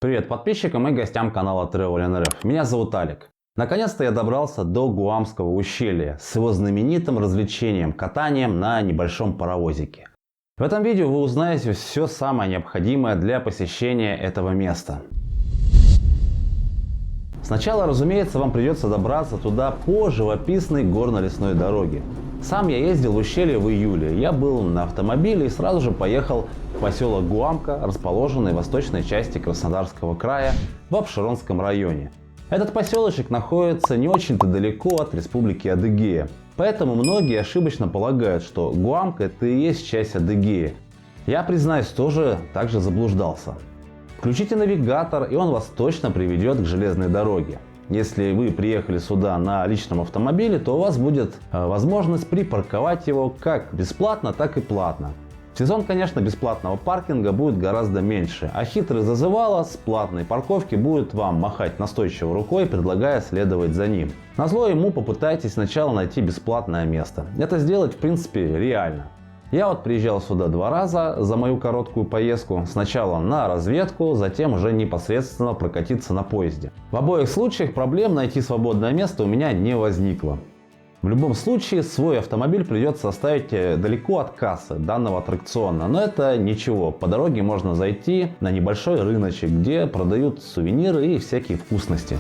Привет подписчикам и гостям канала Travel.nrf. Меня зовут Алик. Наконец-то я добрался до Гуамского ущелья с его знаменитым развлечением – катанием на небольшом паровозике. В этом видео вы узнаете все самое необходимое для посещения этого места. Сначала, разумеется, вам придется добраться туда по живописной горно-лесной дороге. Сам я ездил в ущелье в июле. Я был на автомобиле и сразу же поехал в поселок Гуамка, расположенный в восточной части Краснодарского края в Апшеронском районе. Этот поселочек находится не очень-то далеко от республики Адыгея. Поэтому многие ошибочно полагают, что Гуамка это и есть часть Адыгеи. Я, признаюсь, тоже так же заблуждался. Включите навигатор, и он вас точно приведет к железной дороге. Если вы приехали сюда на личном автомобиле, то у вас будет возможность припарковать его как бесплатно, так и платно. В сезон, конечно, бесплатного паркинга будет гораздо меньше, а хитрый зазывало с платной парковки будет вам махать настойчиво рукой, предлагая следовать за ним. Назло ему попытайтесь сначала найти бесплатное место. Это сделать, в принципе, реально. Я вот приезжал сюда 2 раза за мою короткую поездку. Сначала на разведку, затем уже непосредственно прокатиться на поезде. В обоих случаях проблем найти свободное место у меня не возникло. В любом случае, свой автомобиль придется оставить далеко от кассы данного аттракциона. Но это ничего, по дороге можно зайти на небольшой рыночек, где продают сувениры и всякие вкусности.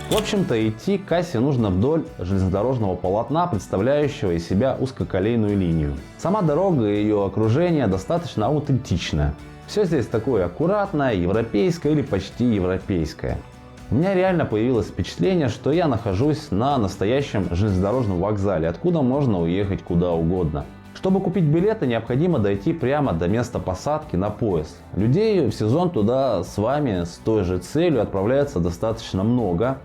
В общем-то, идти к кассе нужно вдоль железнодорожного полотна, представляющего из себя узкоколейную линию. Сама дорога и ее окружение достаточно аутентичное. Все здесь такое аккуратное, европейское или почти европейское. У меня реально появилось впечатление, что я нахожусь на настоящем железнодорожном вокзале, откуда можно уехать куда угодно. Чтобы купить билеты, необходимо дойти прямо до места посадки на поезд. Людей в сезон туда с вами с той же целью отправляется достаточно много.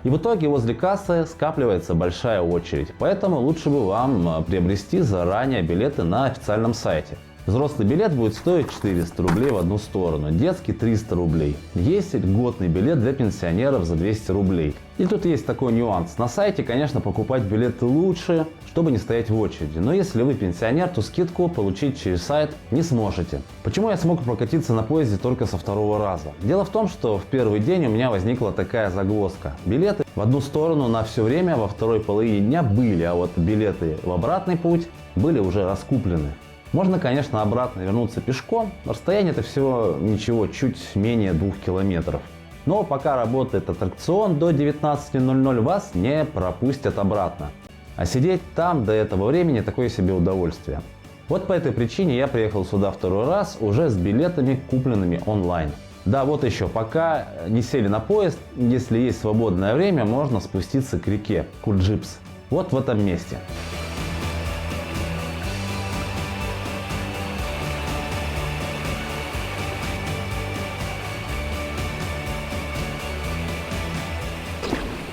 И в итоге возле кассы скапливается большая очередь. Поэтому лучше бы вам приобрести заранее билеты на официальном сайте. Взрослый билет будет стоить 400 рублей в одну сторону, детский 300 рублей. Есть льготный билет для пенсионеров за 200 рублей. И тут есть такой нюанс. На сайте, конечно, покупать билеты лучше, чтобы не стоять в очереди. Но если вы пенсионер, то скидку получить через сайт не сможете. Почему я смог прокатиться на поезде только со 2-го раза? Дело в том, что в первый день у меня возникла такая загвоздка. Билеты в одну сторону на все время во второй половине дня были, а вот билеты в обратный путь были уже раскуплены. Можно, конечно, обратно вернуться пешком, расстояние это всего ничего, чуть менее 2 километров. Но пока работает аттракцион, до 19:00 вас не пропустят обратно. А сидеть там до этого времени такое себе удовольствие. Вот по этой причине я приехал сюда 2-й раз уже с билетами, купленными онлайн. Да, вот еще, пока не сели на поезд, если есть свободное время, можно спуститься к реке Курджипс. Вот в этом месте.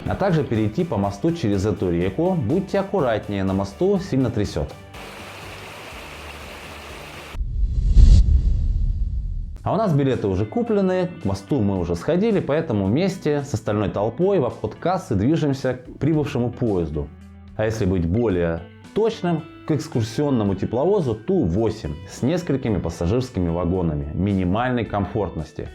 А также перейти по мосту через эту реку. Будьте аккуратнее, на мосту сильно трясет. А у нас билеты уже куплены, к мосту мы уже сходили, поэтому вместе с остальной толпой в обход кассы движемся к прибывшему поезду. А если быть более точным, к экскурсионному тепловозу Ту-8 с несколькими пассажирскими вагонами минимальной комфортности.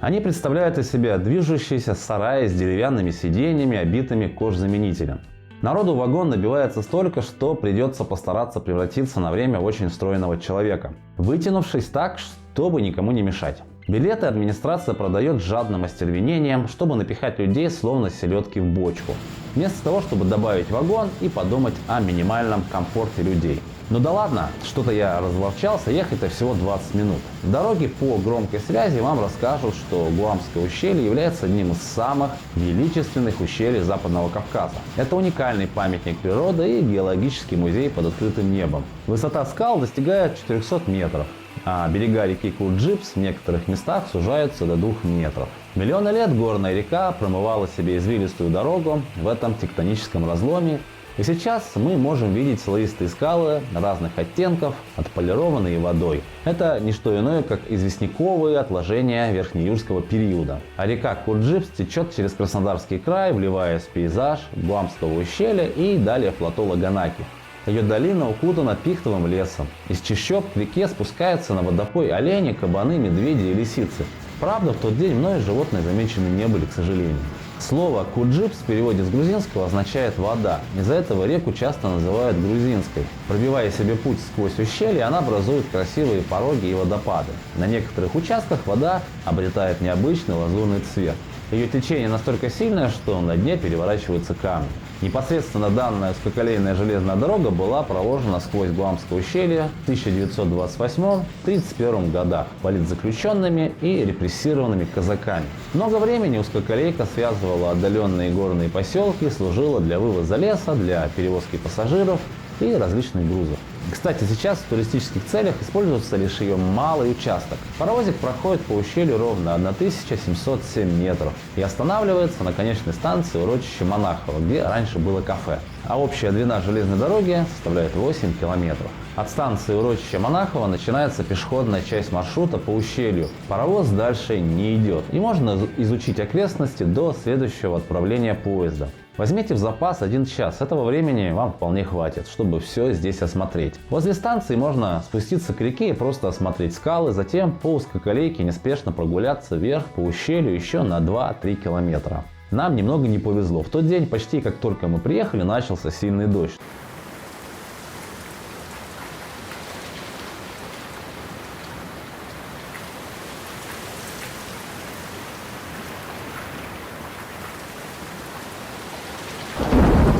Они представляют из себя движущиеся сараи с деревянными сиденьями, обитыми кожзаменителем. Народу в вагон набивается столько, что придется постараться превратиться на время в очень стройного человека, вытянувшись так, чтобы никому не мешать. Билеты администрация продает с жадным остервенением, чтобы напихать людей словно селедки в бочку, вместо того, чтобы добавить вагон и подумать о минимальном комфорте людей. Ну да ладно, что-то я разворчался, ехать-то всего 20 минут. В дороге по громкой связи вам расскажут, что Гуамское ущелье является одним из самых величественных ущелий Западного Кавказа. Это уникальный памятник природы и геологический музей под открытым небом. Высота скал достигает 400 метров, а берега реки Курджипс в некоторых местах сужаются до 2 метров. Миллионы лет горная река промывала себе извилистую дорогу в этом тектоническом разломе. И сейчас мы можем видеть слоистые скалы разных оттенков, отполированные водой. Это не что иное, как известняковые отложения верхнеюрского периода. А река Курджипс течет через Краснодарский край, вливаясь в пейзаж Гуамского ущелья и далее в плато Лаганаки. Ее долина укутана пихтовым лесом. Из чащоб к реке спускаются на водопой олени, кабаны, медведи и лисицы. Правда, в тот день многие животные замечены не были, к сожалению. Слово «куджип» в переводе с грузинского означает «вода». Из-за этого реку часто называют грузинской. Пробивая себе путь сквозь ущелье, она образует красивые пороги и водопады. На некоторых участках вода обретает необычный лазурный цвет. Ее течение настолько сильное, что на дне переворачиваются камни. Непосредственно данная узкоколейная железная дорога была проложена сквозь Гуамское ущелье в 1928-1931 годах политзаключенными и репрессированными казаками. Много времени узкоколейка связывала отдаленные горные поселки и служила для вывоза леса, для перевозки пассажиров и различных грузов. Кстати, сейчас в туристических целях используется лишь ее малый участок. Паровозик проходит по ущелью ровно 1707 метров и останавливается на конечной станции урочища Монахова, где раньше было кафе. А общая длина железной дороги составляет 8 километров. От станции урочища Монахова начинается пешеходная часть маршрута по ущелью. Паровоз дальше не идет, и можно изучить окрестности до следующего отправления поезда. Возьмите в запас 1 час, этого времени вам вполне хватит, чтобы все здесь осмотреть. Возле станции можно спуститься к реке и просто осмотреть скалы, затем по узкоколейке неспешно прогуляться вверх по ущелью еще на 2-3 километра. Нам немного не повезло, в тот день почти как только мы приехали, начался сильный дождь.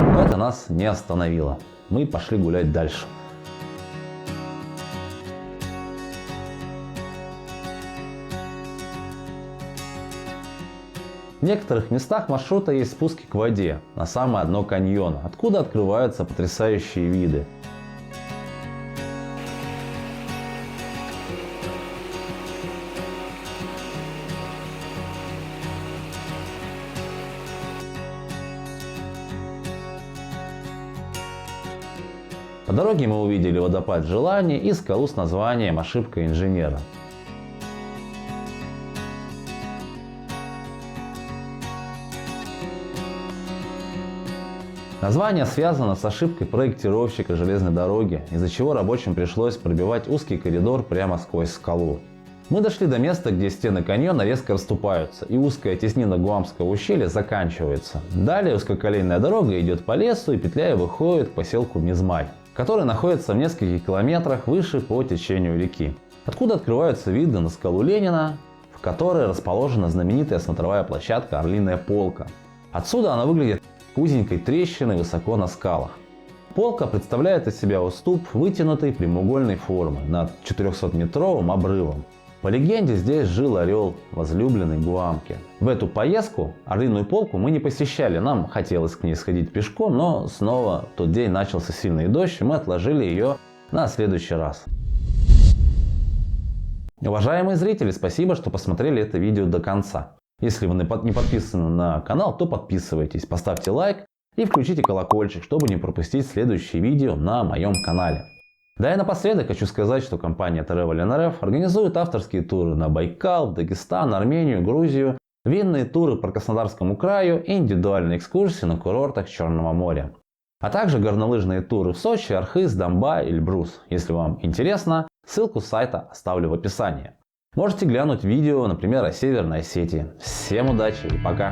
Но это нас не остановило. Мы пошли гулять дальше. В некоторых местах маршрута есть спуски к воде, на самое дно каньона, откуда открываются потрясающие виды. По дороге мы увидели водопад Желаний и скалу с названием «Ошибка инженера». Название связано с ошибкой проектировщика железной дороги, из-за чего рабочим пришлось пробивать узкий коридор прямо сквозь скалу. Мы дошли до места, где стены каньона резко расступаются, и узкая теснина Гуамского ущелья заканчивается. Далее узкоколейная дорога идет по лесу и петляя выходит к поселку Мизмай, который находится в нескольких километрах выше по течению реки, откуда открываются виды на скалу Ленина, в которой расположена знаменитая смотровая площадка «Орлиная полка». Отсюда она выглядит узенькой трещиной высоко на скалах. Полка представляет из себя уступ вытянутой прямоугольной формы над 400-метровым обрывом. По легенде, здесь жил орел, возлюбленный Гуамки. В эту поездку Орлиную полку мы не посещали, нам хотелось к ней сходить пешком, но снова в тот день начался сильный дождь, и мы отложили ее на следующий раз. Уважаемые зрители, спасибо, что посмотрели это видео до конца. Если вы не подписаны на канал, то подписывайтесь, поставьте лайк и включите колокольчик, чтобы не пропустить следующие видео на моем канале. Да и напоследок хочу сказать, что компания Travel.ru организует авторские туры на Байкал, Дагестан, Армению, Грузию, винные туры по Краснодарскому краю и индивидуальные экскурсии на курортах Черного моря. А также горнолыжные туры в Сочи, Архыз, Домбай, Эльбрус. Если вам интересно, ссылку с сайта оставлю в описании. Можете глянуть видео, например, о Северной Осетии. Всем удачи и пока!